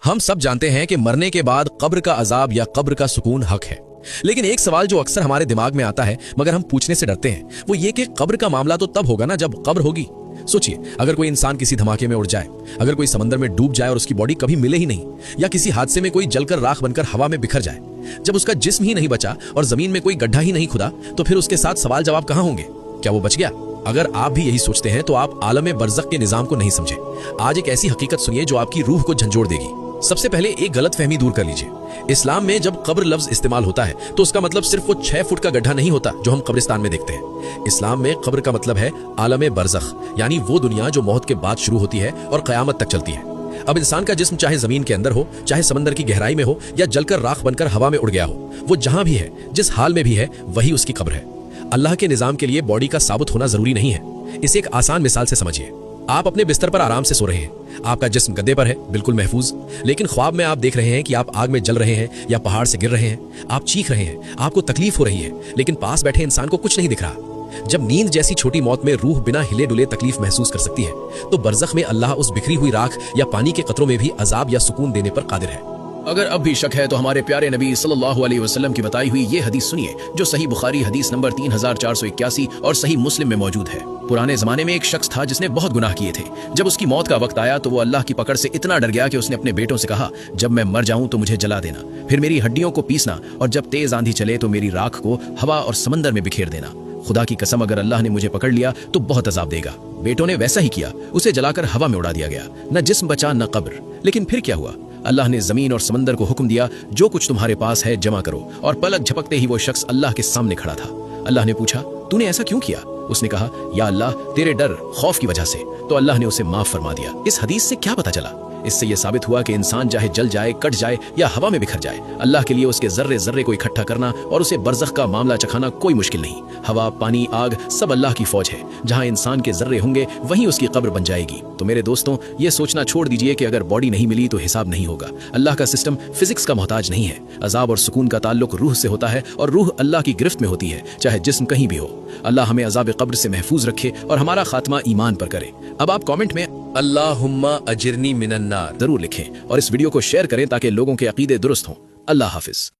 हम सब जानते हैं कि मरने के बाद कब्र का अजाब या कब्र का सुकून हक है, लेकिन एक सवाल जो अक्सर हमारे दिमाग में आता है मगर हम पूछने से डरते हैं, वो ये कि कब्र का मामला तो तब होगा ना जब कब्र होगी। सोचिए, अगर कोई इंसान किसी धमाके में उड़ जाए, अगर कोई समंदर में डूब जाए और उसकी बॉडी कभी मिले ही नहीं, या किसी हादसे में कोई जलकर राख बनकर हवा में बिखर जाए, जब उसका जिस्म ही नहीं बचा और जमीन में कोई गड्ढा ही नहीं खुदा, तो फिर उसके साथ सवाल जवाब कहां होंगे? क्या वो बच गया? अगर आप भी यही सोचते हैं तो आप आलम बरज़ख के निजाम को नहीं समझे। आज एक ऐसी हकीकत सुनिए जो आपकी रूह को झंझोड़ देगी। सबसे पहले एक गलत फहमी दूर कर लीजिए। इस्लाम में जब कब्र लफ्ज इस्तेमाल होता है तो उसका मतलब सिर्फ वो 6 फुट का गड्ढा नहीं होता जो हम कब्रिस्तान में देखते हैं। इस्लाम में कब्र का मतलब है आलम बरज़ख, यानी वो दुनिया जो मौत के बाद शुरू होती है और क़यामत तक चलती है। अब इंसान का जिस्म चाहे जमीन के अंदर हो, चाहे समंदर की गहराई में हो, या जलकर राख बनकर हवा में उड़ गया हो, वो जहां भी है, जिस हाल में भी है, वही उसकी कब्र है। अल्लाह के निजाम के लिए बॉडी का साबुत होना जरूरी नहीं है। इसे एक आसान मिसाल से समझिए। आप अपने बिस्तर पर आराम से सो रहे हैं, आपका जिस्म गद्दे पर है, बिल्कुल महफूज, लेकिन ख्वाब में आप देख रहे हैं कि आप आग में जल रहे हैं या पहाड़ से गिर रहे हैं। आप चीख रहे हैं, आपको तकलीफ हो रही है, लेकिन पास बैठे इंसान को कुछ नहीं दिख रहा। जब नींद जैसी छोटी मौत में रूह बिना हिले डुले तकलीफ महसूस कर सकती है, तो बरज़ख में अल्लाह उस बिखरी हुई राख या पानी के कतरों में भी अजाब या सुकून देने पर कादिर है। अगर अब भी शक है तो हमारे प्यारे नबी सल्लल्लाहु अलैहि वसल्लम की बताई हुई ये हदीस सुनिए, जो सही बुखारी हदीस नंबर 3481 और सही मुस्लिम में मौजूद है। पुराने जमाने में एक शख्स था जिसने बहुत गुनाह किए थे। जब उसकी मौत का वक्त आया तो वो अल्लाह की पकड़ से इतना डर गया कि उसने अपने बेटों से कहा, जब मैं मर जाऊं तो मुझे जला देना, फिर मेरी हड्डियों को पीसना, और जब तेज आंधी चले तो मेरी राख को हवा और समंदर में बिखेर देना। खुदा की कसम, अगर अल्लाह ने मुझे पकड़ लिया तो बहुत अजाब देगा। बेटों ने वैसा ही किया, उसे जलाकर हवा में उड़ा दिया गया। न जिस्म बचा न कब्र। लेकिन फिर क्या हुआ? अल्लाह ने जमीन और समंदर को हुक्म दिया, जो कुछ तुम्हारे पास है जमा करो, और पलक झपकते ही वो शख्स अल्लाह के सामने खड़ा था। अल्लाह ने पूछा, तूने ऐसा क्यों किया? उसने कहा, या अल्लाह, तेरे डर खौफ की वजह से। तो अल्लाह ने उसे माफ फरमा दिया। इस हदीस से क्या पता चला? इससे यह साबित हुआ कि इंसान चाहे जल जाए, कट जाए या हवा में बिखर जाए, अल्लाह के लिए उसके जर्रे जर्रे को इकट्ठा करना और उसे बरज़ख का मामला चखाना कोई मुश्किल नहीं। हवा, पानी, आग सब अल्लाह की फौज है। जहां इंसान के जर्रे होंगे वहीं उसकी कब्र बन जाएगी। तो मेरे दोस्तों, ये सोचना छोड़ दीजिए कि अगर बॉडी नहीं मिली तो हिसाब नहीं होगा। अल्लाह का सिस्टम फिजिक्स का मोहताज नहीं है। अजाब और सुकून का ताल्लुक रूह से होता है, और रूह अल्लाह की गिरफ्त में होती है, चाहे जिस्म कहीं भी हो। अल्लाह हमें अजाब कब्र से महफूज रखे और हमारा खात्मा ईमान पर करे। अब आप कमेंट में अल्लाहुम्मा अजिरनी मिनन्नार जरूर लिखें और इस वीडियो को शेयर करें ताकि लोगों के अकीदे दुरुस्त हों। अल्लाह हाफिज।